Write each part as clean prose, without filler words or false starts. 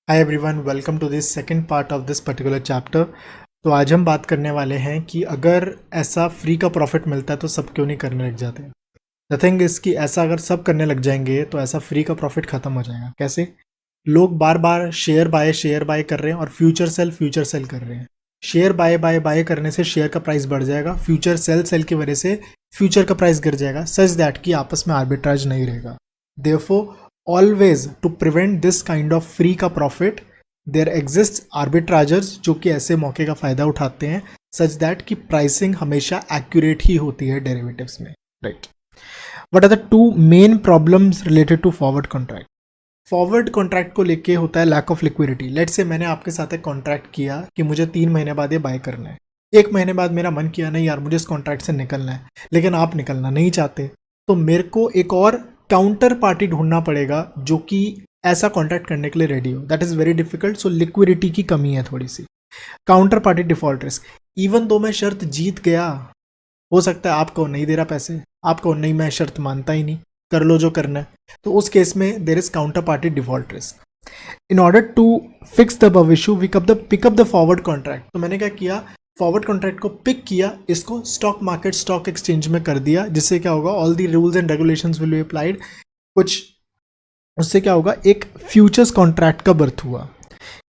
Hi everyone, welcome to this second part of this particular chapter. तो आज हम बात करने वाले हैं कि अगर ऐसा फ्री का प्रॉफिट मिलता है तो सब क्यों नहीं करने लग जाते हैं। द थिंग इज कि ऐसा अगर सब करने लग जाएंगे तो ऐसा फ्री का प्रॉफिट खत्म हो जाएगा। कैसे? लोग बार बार शेयर बाय कर रहे हैं और फ्यूचर सेल कर रहे हैं। शेयर बाय करने से शेयर का प्राइस बढ़ जाएगा, फ्यूचर सेल की वजह से फ्यूचर का प्राइस गिर जाएगा, सच दैट कि आपस में आर्बिट्राज नहीं रहेगा। Therefore always to prevent this kind of free का प्रॉफिट देयर एग्जिस्ट आर्बिट्राजर्स जो कि ऐसे मौके का फायदा उठाते हैं, सच दैट कि प्राइसिंग हमेशा एक्यूरेट ही होती है डेरिवेटिव्स में, right. What are the two main problems related to forward contract? Forward contract को लेके होता है lack of liquidity. Let's say मैंने आपके साथ एक कॉन्ट्रैक्ट किया कि मुझे 3 महीने बाद ये बाय करना है। 1 महीने बाद मेरा मन किया नहीं यार मुझे इस कॉन्ट्रैक्ट से निकलना है, लेकिन आप निकलना नहीं चाहते, तो मेरे को एक और काउंटर पार्टी ढूंढना पड़ेगा जो कि ऐसा कॉन्ट्रैक्ट करने के लिए रेडी हो। That is very difficult. So liquidity की कमी है थोड़ी सी। Counter party default risk, even दो मैं शर्त जीत गया, हो सकता है आपको नहीं दे रहा पैसे, आपको नहीं, मैं शर्त मानता ही नहीं, कर लो जो करना है, तो उस केस में there is counter party default risk. In order to fix the above issue we pick up the forward contract. तो मैंने क्या किया, फॉरवर्ड कॉन्ट्रैक्ट को पिक किया, इसको स्टॉक मार्केट स्टॉक एक्सचेंज में कर दिया, जिससे क्या होगा, all the rules and regulations will be applied. कुछ उससे क्या होगा, एक फ्यूचर्स कॉन्ट्रैक्ट का बर्थ हुआ।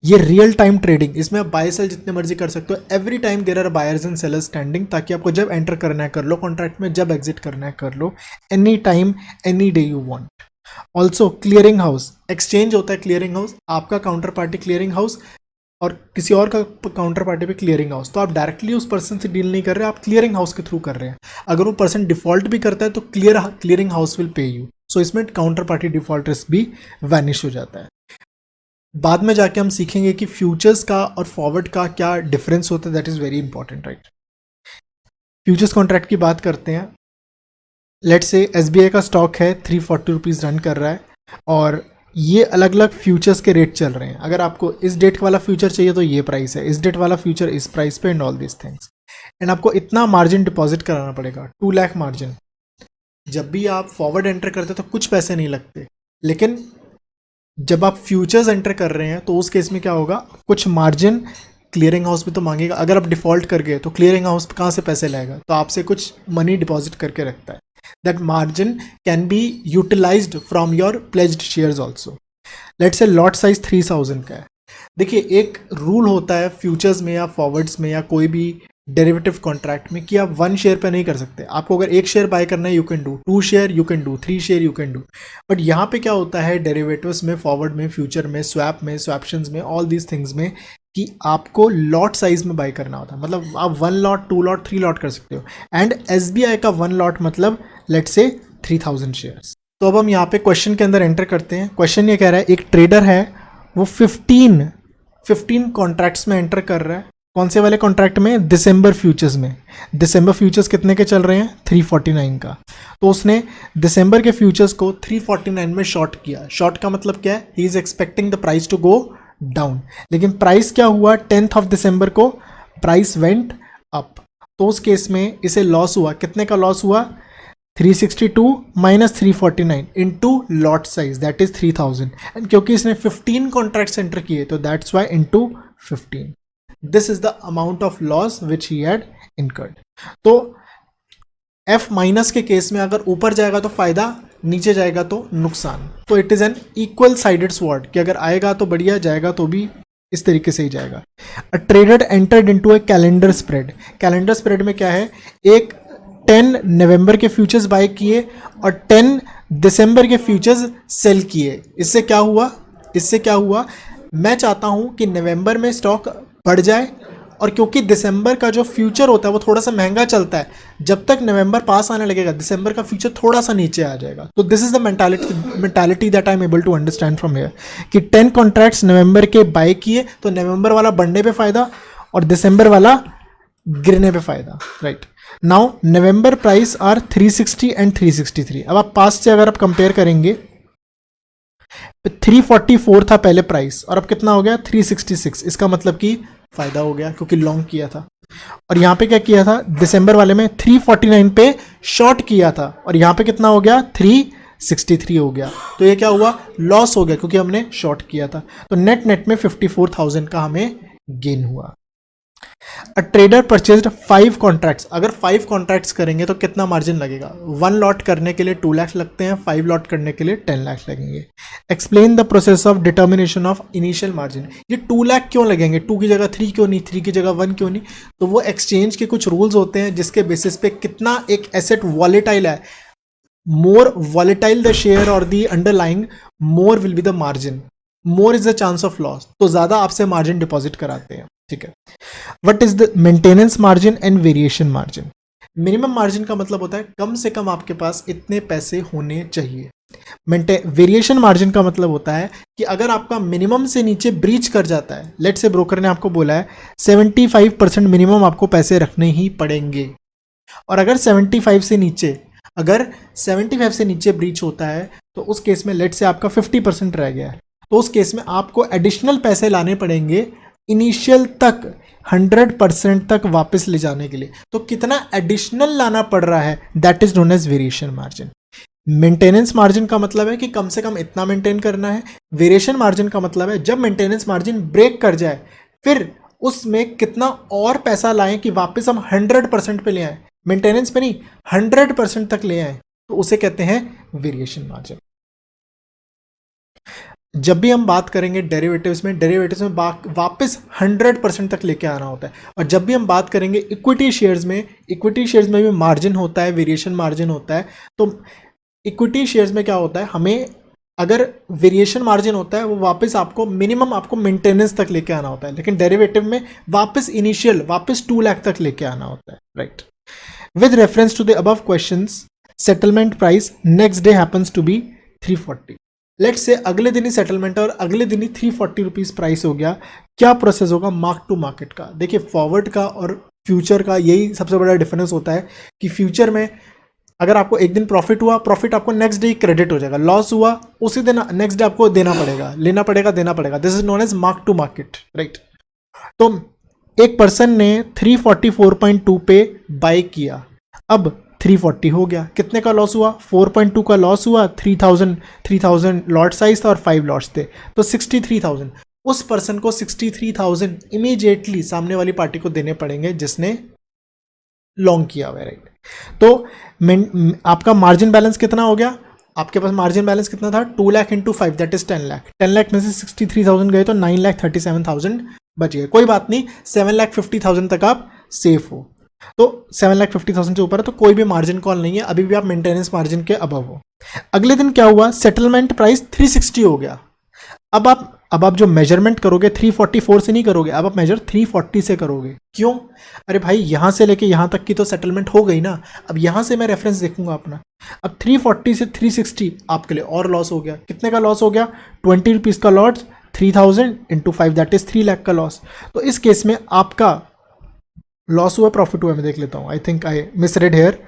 ये रियल टाइम ट्रेडिंग, इसमें आप बाय सेल जितने मर्जी कर सकते हो। Every time there are buyers and sellers standing, ताकि आपको जब एंटर करना है कर लो कॉन्ट्रैक्ट में, जब एग्जिट करना है कर लो, any time any day you want. Also clearing house, exchange होता है क्लियरिंग हाउस, आपका काउंटर पार्टी क्लियरिंग हाउस और किसी और का काउंटर पार्टी पे क्लियरिंग हाउस। तो आप डायरेक्टली उस पर्सन से डील नहीं कर रहे, आप क्लियरिंग हाउस के थ्रू कर रहे हैं। अगर वो पर्सन डिफॉल्ट भी करता है तो clearing house will pay you. So इसमें काउंटर पार्टी डिफॉल्ट रिस्क भी वैनिश हो जाता है। बाद में जाके हम सीखेंगे कि फ्यूचर्स का और फॉरवर्ड का क्या डिफरेंस होता है। That is very important, right. Futures contract की बात करते हैं। लेट से एसबीआई का स्टॉक है 340 रुपीज़ रन कर रहा है और ये अलग अलग फ्यूचर्स के रेट चल रहे हैं। अगर आपको इस डेट वाला फ्यूचर चाहिए तो ये प्राइस है, इस डेट वाला फ्यूचर इस प्राइस पे, and all this things. And आपको इतना मार्जिन डिपॉजिट कराना पड़ेगा, 2 लाख मार्जिन। जब भी आप फॉरवर्ड एंटर करते तो कुछ पैसे नहीं लगते, लेकिन जब आप फ्यूचर्स एंटर कर रहे हैं तो उस केस में क्या होगा, कुछ मार्जिन क्लियरिंग हाउस भी तो मांगेगा। अगर आप डिफॉल्ट कर गए तो क्लियरिंग हाउस कहाँ से पैसे लाएगा, तो आपसे कुछ मनी डिपॉजिट करके रखता है। That margin can be utilised from your pledged shares also. Let's say lot size 3000 का है। देखिए, एक रूल होता है फ्यूचर्स में या फॉरवर्ड्स में या कोई भी डेरिवेटिव कॉन्ट्रैक्ट में कि आप 1 शेयर पे नहीं कर सकते। आपको अगर 1 शेयर बाय करना है you can do, 2 share you can do, 3 share you can do. But यहाँ पे क्या होता है डेरिवेटिव्स में, फॉरवर्ड में, फ्यूचर में, स्वैप में, स्वैप्शंस में, ऑल दीज थिंग्स में, कि आपको लॉट साइज में बाय करना होता है। मतलब आप 1 लॉट, 2 लॉट, 3 लॉट कर सकते हो। एंड एसबीआई का 1 लॉट मतलब लेट्स से 3000 शेयर्स। तो अब हम यहाँ पे क्वेश्चन के अंदर एंटर करते हैं। क्वेश्चन ये कह रहा है, एक ट्रेडर है, वो 15 कॉन्ट्रैक्ट्स में एंटर कर रहा है। कौन से वाले कॉन्ट्रैक्ट में? दिसंबर फ्यूचर्स में। दिसंबर फ्यूचर्स कितने के चल रहे हैं? 349 का। तो उसने दिसंबर के फ्यूचर्स को 349 में शॉर्ट किया। शॉर्ट का मतलब क्या है? He is expecting the price to go down. लेकिन प्राइस क्या हुआ? 10th ऑफ दिसंबर को प्राइस वेंट अप। तो उस केस में इसे लॉस हुआ। कितने का लॉस हुआ? 362 minus 349 into lot size, that is 3000। And क्योंकि इसने 15 कॉन्ट्रैक्ट्स एंटर किए तो that's why into 15। This is the amount of loss which he had incurred. तो एफ माइनस के केस में अगर ऊपर जाएगा तो फायदा, नीचे जाएगा तो नुकसान। तो it is an equal sided sword कि अगर आएगा तो बढ़िया, जाएगा तो भी इस तरीके से ही जाएगा। A trader entered into A calendar spread. Calendar spread में क्या है? एक 10 नवंबर के फ्यूचर्स बाय किए और 10 दिसंबर के फ्यूचर्स सेल किए। इससे क्या हुआ, मैं चाहता हूं कि नवंबर में स्टॉक बढ़ जाए, और क्योंकि दिसंबर का जो फ्यूचर होता है वो थोड़ा सा महंगा चलता है, जब तक नवंबर पास आने लगेगा दिसंबर का फ्यूचर थोड़ा सा नीचे आ जाएगा। तो this is the mentality that I am able to understand from here, कि 10 कॉन्ट्रैक्ट्स नवंबर के बाय किए तो नवंबर वाला बढ़ने पे फायदा और दिसंबर वाला गिरने पे फायदा, right. Now November price are 360 and 363। अब आप पास्ट से अगर आप कंपेयर करेंगे, 344 था पहले प्राइस और अब कितना हो गया? 366। इसका मतलब कि फायदा हो गया क्योंकि लॉन्ग किया था। और यहाँ पे क्या किया था? दिसंबर वाले में 349 पे शॉर्ट किया था और यहाँ पे कितना हो गया? 63 हो गया, तो ये क्या हुआ, लॉस हो गया क्योंकि हमने शॉर्ट किया था। तो नेट नेट में 54,000 का हमें गेन हुआ। अ ट्रेडर परचेज्ड 5 कॉन्ट्रैक्ट्स, अगर 5 कॉन्ट्रैक्ट्स करेंगे तो कितना मार्जिन लगेगा, 1 लॉट करने के लिए 2 लाख लगते हैं, 5 लॉट करने के लिए 10 लाख लगेंगे। Explain the process of determination of initial margin, ये 2 लाख क्यों लगेंगे, 2 की जगह 3 क्यों नहीं, 3 की जगह 1 क्यों नहीं, तो वो एक्सचेंज के कुछ रूल्स होते हैं जिसके बेसिस पे कितना एक एसेट वॉलेटाइल है, more volatile the share or the underlying, more will be the margin, more is the chance of loss, तो ज्यादा आपसे मार्जिन डिपॉजिट कराते हैं, ठीक है। What is the maintenance margin and variation margin, minimum margin का मतलब होता है कम से कम आपके पास इतने पैसे होने चाहिए। वेरिएशन मार्जिन का मतलब होता है कि अगर आपका मिनिमम से नीचे ब्रीच कर जाता है, लेट से ब्रोकर ने आपको बोला है 75% मिनिमम आपको पैसे रखने ही पड़ेंगे, और अगर 75 से नीचे, अगर 75 से नीचे ब्रीच होता है तो उस केस में लेट से आपका 50% रह गया है, तो उस केस में आपको एडिशनल पैसे लाने पड़ेंगे इनिशियल तक 100% तक वापस ले जाने के लिए। तो कितना एडिशनल लाना पड़ रहा है, that is known as variation margin. Maintenance margin का मतलब है कि कम से कम इतना मेंटेन करना है। वेरिएशन मार्जिन का मतलब है जब मेंटेनेंस मार्जिन ब्रेक कर जाए फिर उसमें कितना और पैसा लाएं कि वापस हम 100% पे ले आए, मेंटेनेंस पे नहीं 100% तक ले आए, तो उसे कहते हैं वेरिएशन मार्जिन। जब भी हम बात करेंगे डेरिवेटिव्स में वापस 100% तक लेके आना होता है, और जब भी हम बात करेंगे इक्विटी शेयर्स में भी मार्जिन होता है, वेरिएशन मार्जिन होता है। तो इक्विटी शेयर्स में क्या होता है, हमें अगर वेरिएशन मार्जिन होता है वो वापस आपको मिनिमम आपको मेंटेनेंस तक लेके आना होता है, लेकिन डेरिवेटिव में वापस 2 लाख तक लेके आना होता है, right. With reference to the above questions, settlement price next day happens to be 340। Let's say अगले दिन ही सेटलमेंट और अगले दिन ही 340 रुपीज प्राइस हो गया, क्या प्रोसेस होगा मार्क टू मार्केट का। देखिए फॉरवर्ड का और फ्यूचर का यही सबसे बड़ा डिफरेंस होता है कि फ्यूचर में अगर आपको एक दिन प्रॉफिट हुआ, प्रॉफिट आपको नेक्स्ट डे क्रेडिट हो जाएगा, लॉस हुआ उसी दिन नेक्स्ट डे आपको देना पड़ेगा, लेना पड़ेगा, देना पड़ेगा। This is known as mark to market, right. तो एक पर्सन ने 344.2 पे बाय किया, अब 340 हो गया, कितने का लॉस हुआ, 4.2 का लॉस हुआ, 3000 लॉट साइज था और 5 लॉट्स थे, तो 63,000। उस पर्सन को 63,000 इमीडिएटली सामने वाली पार्टी को देने पड़ेंगे जिसने लॉन्ग किया हुआ है, राइट। तो आपका मार्जिन बैलेंस कितना हो गया, आपके पास मार्जिन बैलेंस कितना था, 2 lakh into 5 that is 10 lakh. 10 lakh में से 63,000 गए तो 9,37,000 बच गए। कोई बात नहीं, 7,50,000 तक आप सेफ हो। तो 7,50,000 से ऊपर है तो कोई भी मार्जिन कॉल नहीं है, अभी भी आप मेंटेनेंस मार्जिन के अबव हो। अगले दिन क्या हुआ, सेटलमेंट प्राइस 360 हो गया। अब आप जो मेजरमेंट करोगे 344 से नहीं करोगे, अब आप मेजर 340 से करोगे। क्यों, अरे भाई यहां से लेके यहां तक की तो सेटलमेंट हो गई ना, अब यहां से मैं रेफरेंस देखूंगा अपना। अब 340 से 360 आपके लिए और लॉस हो गया, कितने का लॉस हो गया, 20 रुपीज का loss, 3,000 into 5 that is 3 lakh का लॉस। तो इस केस में आपका लॉस हुआ प्रॉफिट हुआ, मैं देख लेता हूं, I think I misread here.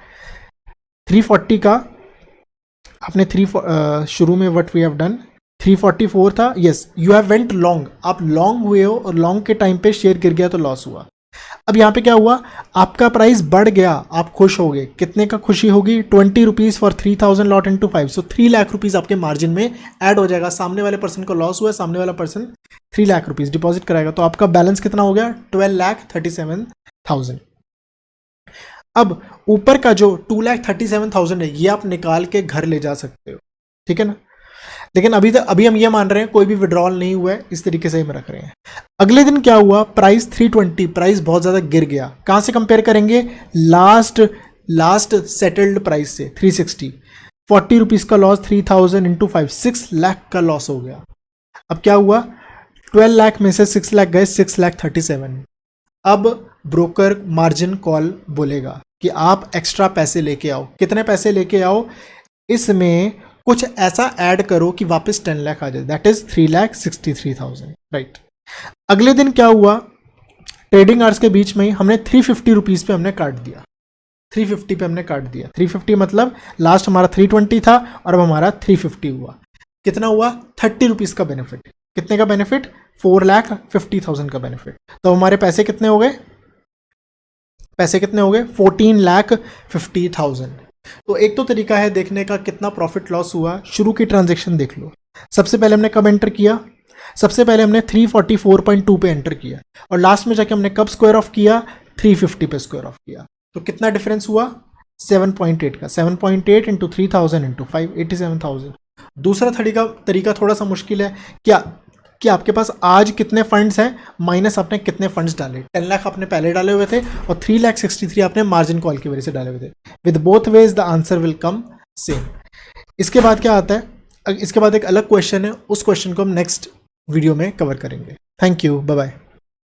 340 का आपने शुरू में व्हाट वी हैव डन 344 था, yes you have went long, आप लॉन्ग हुए हो और लॉन्ग के टाइम पे शेयर गिर गया तो लॉस हुआ। अब यहाँ पे क्या हुआ, आपका प्राइस बढ़ गया, आप खुश हो गए, कितने का खुशी होगी, 20 rupees for 3,000 lot into 5, so 3 lakh rupees आपके मार्जिन में ऐड हो जाएगा। सामने वाले पर्सन को लॉस हुआ, सामने वाला पर्सन 3 लाख रुपीज डिपॉजिट कराएगा, तो आपका बैलेंस कितना हो गया, 12,37,000। अब ऊपर का जो 2,37,000 है ये आप निकाल के घर ले जा सकते हो, ठीक है ना। लेकिन अभी हम ये मान रहे हैं कोई भी विड्रॉल नहीं हुआ है, इस तरीके से हम रख रहे हैं। अगले दिन क्या हुआ, प्राइस 320, प्राइस बहुत ज्यादा गिर गया। कहां से कंपेयर करेंगे, लास्ट सेटल्ड प्राइस से 360, 40 रुपीज का लॉस, 3,000 इंटू 5, 6 लाख का लॉस हो गया। अब क्या हुआ, 12 लाख में से 6 लाख गए, 6,37,000। अब ब्रोकर मार्जिन कॉल बोलेगा कि आप एक्स्ट्रा पैसे लेके आओ, कितने पैसे लेके आओ, इसमें कुछ ऐसा ऐड करो कि वापस 10 लाख आ जाए, दैट इज 3,63,000, राइट। अगले दिन क्या हुआ, ट्रेडिंग आवर्स के बीच में ही हमने 350 रुपीज पे हमने काट दिया, 350 पे हमने काट दिया। 350 मतलब लास्ट हमारा 320 था और अब हमारा 350 हुआ। कितना हुआ, 30 रुपीज का बेनिफिट। कितने का बेनिफिट, 4,50,000 का बेनिफिट। तो हमारे पैसे कितने हो गए, 14,50,000। तो एक तो तरीका है देखने का कितना प्रॉफिट लॉस हुआ, शुरू की ट्रांजेक्शन देख लो। सबसे पहले हमने कब एंटर किया, सबसे पहले हमने 344.2 पे एंटर किया, और लास्ट में जाके हमने कब स्क्वायर ऑफ किया, 350 पे स्क्वायर ऑफ किया। तो कितना डिफरेंस हुआ, 7.8 का, 7.8 इंटू 3000 इंटू 5, 87,000। दूसरा तरीका थोड़ा सा मुश्किल है, क्या कि आपके पास आज कितने फंड्स हैं माइनस आपने कितने फंड्स डाले। 10 लाख आपने पहले डाले हुए थे और 3,63,000 आपने मार्जिन कॉल की वजह से डाले हुए थे। With both ways the answer will come same. इसके बाद क्या आता है, इसके बाद एक अलग क्वेश्चन है, उस क्वेश्चन को हम नेक्स्ट वीडियो में कवर करेंगे। Thank you, bye bye.